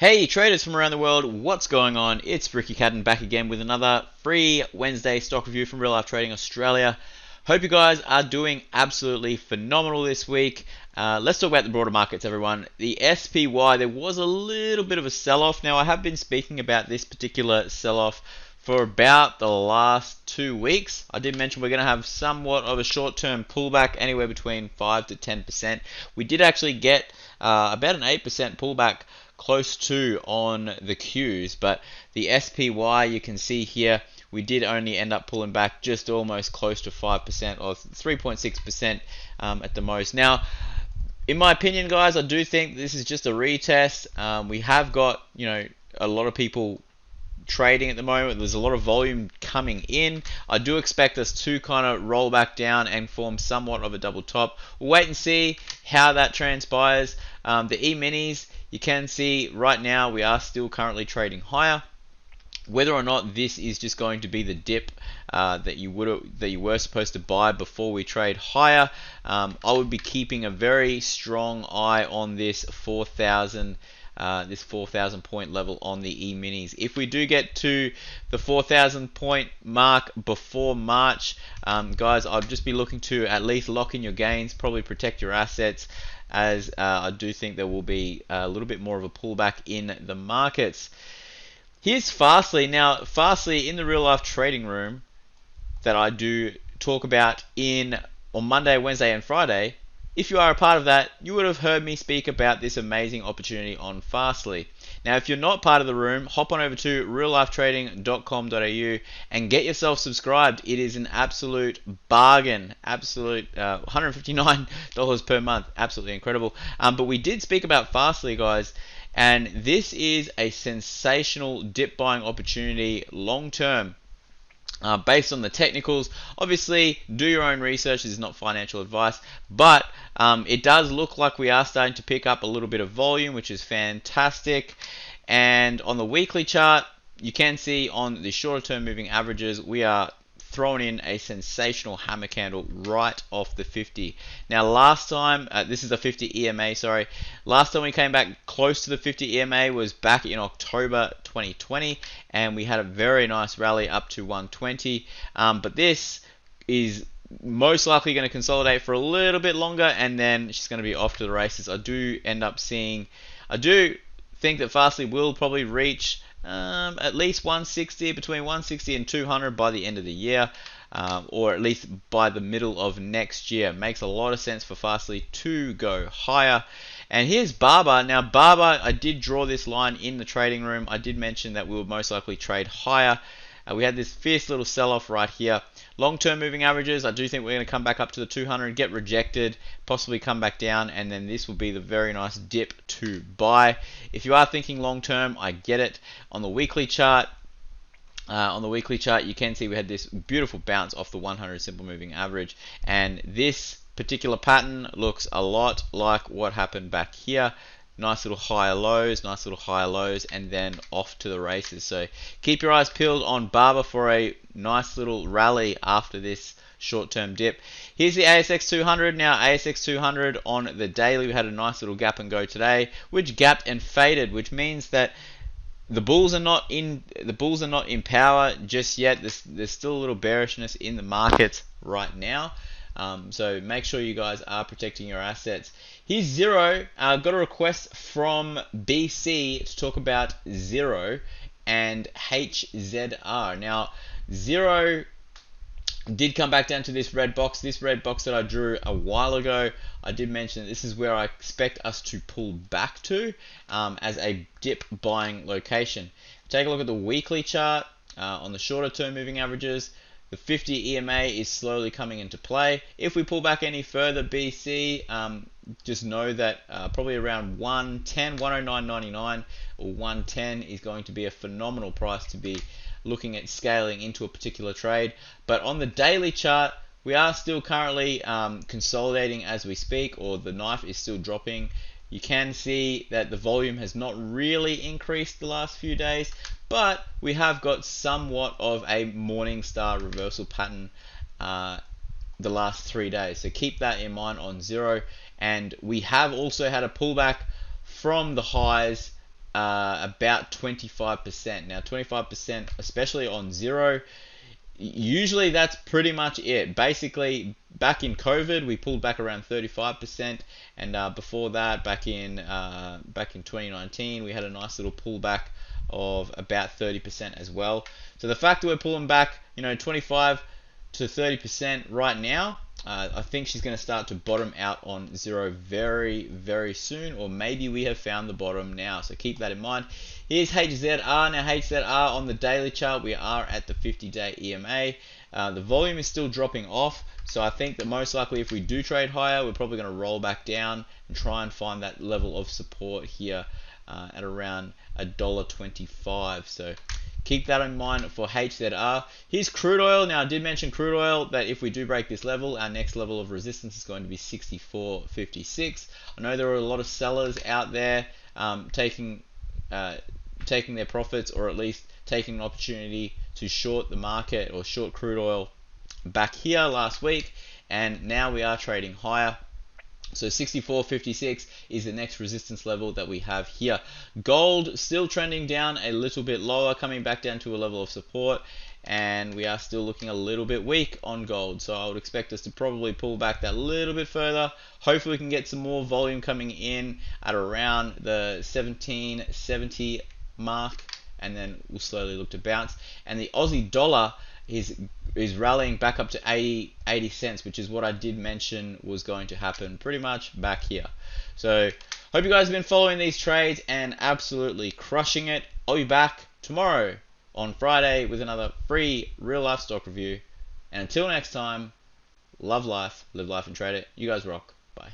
Hey traders from around the world, what's going on? It's Ricky Cadden back again with another free Wednesday stock review from Real Life Trading Australia. Hope you guys are doing absolutely phenomenal this week. Let's talk about the broader markets, everyone. The SPY, there was a little bit of a sell-off. Now, I have been speaking about this particular sell-off for about the last 2 weeks. I did mention we're going to have somewhat of a short-term pullback, anywhere between 5 to 10%. We did actually get about an 8% pullback close to on the Qs, but the SPY, you can see here, we did only end up pulling back just almost close to 5% or 3.6% at the most. Now, in my opinion, guys, I do think this is just a retest. We have got, a lot of people trading at the moment. There's a lot of volume coming in. I do expect us to kind of roll back down and form somewhat of a double top. We'll wait and see how that transpires. The E-minis, you can see right now we are still currently trading higher. Whether or not this is just going to be the dip that you were supposed to buy before we trade higher, I would be keeping a very strong eye on this 4,000 point level on the E-minis. If we do get to the 4,000 point mark before March, guys, I'd just be looking to at least lock in your gains, probably protect your assets, as I do think there will be a little bit more of a pullback in the markets. Here's FSLY. Now, FSLY in the real life trading room that I do talk about on Monday, Wednesday, and Friday. If you are a part of that, you would have heard me speak about this amazing opportunity on FSLY. Now, if you're not part of the room, hop on over to reallifetrading.com.au and get yourself subscribed. It is an absolute bargain, absolute $159 per month, absolutely incredible. But we did speak about FSLY, guys, and this is a sensational dip buying opportunity long term. Based on the technicals. Obviously, do your own research. This is not financial advice, but it does look like we are starting to pick up a little bit of volume, which is fantastic. And on the weekly chart, you can see on the shorter term moving averages, we are throwing in a sensational hammer candle right off the 50. Now, last time, this is the 50 EMA, sorry. Last time we came back close to the 50 EMA was back in October 2020, and we had a very nice rally up to 120. But this is most likely going to consolidate for a little bit longer, and then she's going to be off to the races. I do think that FSLY will probably reach at least 160, between 160 and 200 by the end of the year, or at least by the middle of next year. Makes a lot of sense for FSLY to go higher. And here's Barber. Now, Barber, I did draw this line in the trading room. I did mention that we would most likely trade higher. We had this fierce little sell-off right here. Long-term moving averages, I do think we're going to come back up to the 200, get rejected, possibly come back down, and then this will be the very nice dip to buy. If you are thinking long-term, I get it. On the weekly chart, you can see we had this beautiful bounce off the 100 simple moving average, and this particular pattern looks a lot like what happened back here. Nice little higher lows, and then off to the races. So keep your eyes peeled on Barber for a nice little rally after this short-term dip. Here's the ASX 200. Now, ASX 200 on the daily, we had a nice little gap and go today, which gapped and faded, which means that the bulls are not in power just yet. There's still a little bearishness in the markets right now. So make sure you guys are protecting your assets. Here's Zero. Got a request from BC to talk about Zero and HZR. Now, Zero did come back down to this red box. This red box that I drew a while ago, I did mention that this is where I expect us to pull back to as a dip buying location. Take a look at the weekly chart on the shorter term moving averages. The 50 EMA is slowly coming into play. If we pull back any further, BC, just know that probably around 110, 109.99 or 110 is going to be a phenomenal price to be looking at scaling into a particular trade. But on the daily chart, we are still currently consolidating as we speak, or the knife is still dropping. You can see that the volume has not really increased the last few days, but we have got somewhat of a morning star reversal pattern the last 3 days. So keep that in mind on Zero. And we have also had a pullback from the highs about 25%. Now 25%, especially on zero, usually that's pretty much it. Basically, back in COVID, we pulled back around 35%, and before that, back in 2019, we had a nice little pullback of about 30% as well. So the fact that we're pulling back, 25 to 30% right now, I think she's going to start to bottom out on zero very, very soon, or maybe we have found the bottom now. So keep that in mind. Here's HZR. Now HZR on the daily chart, we are at the 50-day EMA. The volume is still dropping off, so I think that most likely if we do trade higher, we're probably going to roll back down and try and find that level of support here at around $1.25. So keep that in mind for HZR. Here's crude oil. Now I did mention crude oil that if we do break this level, our next level of resistance is going to be 64.56. I know there are a lot of sellers out there taking their profits, or at least taking an opportunity to short the market or short crude oil back here last week, and now we are trading higher. So 64.56 is the next resistance level that we have here. Gold still trending down a little bit lower, coming back down to a level of support, and we are still looking a little bit weak on gold. So I would expect us to probably pull back that little bit further. Hopefully we can get some more volume coming in at around the 1770 mark, and then we'll slowly look to bounce. And the Aussie dollar is rallying back up to 80 cents, which is what I did mention was going to happen pretty much back here. So hope you guys have been following these trades and absolutely crushing it. I'll be back tomorrow on Friday with another free real life stock review. And until next time, love life, live life and trade it. You guys rock. Bye.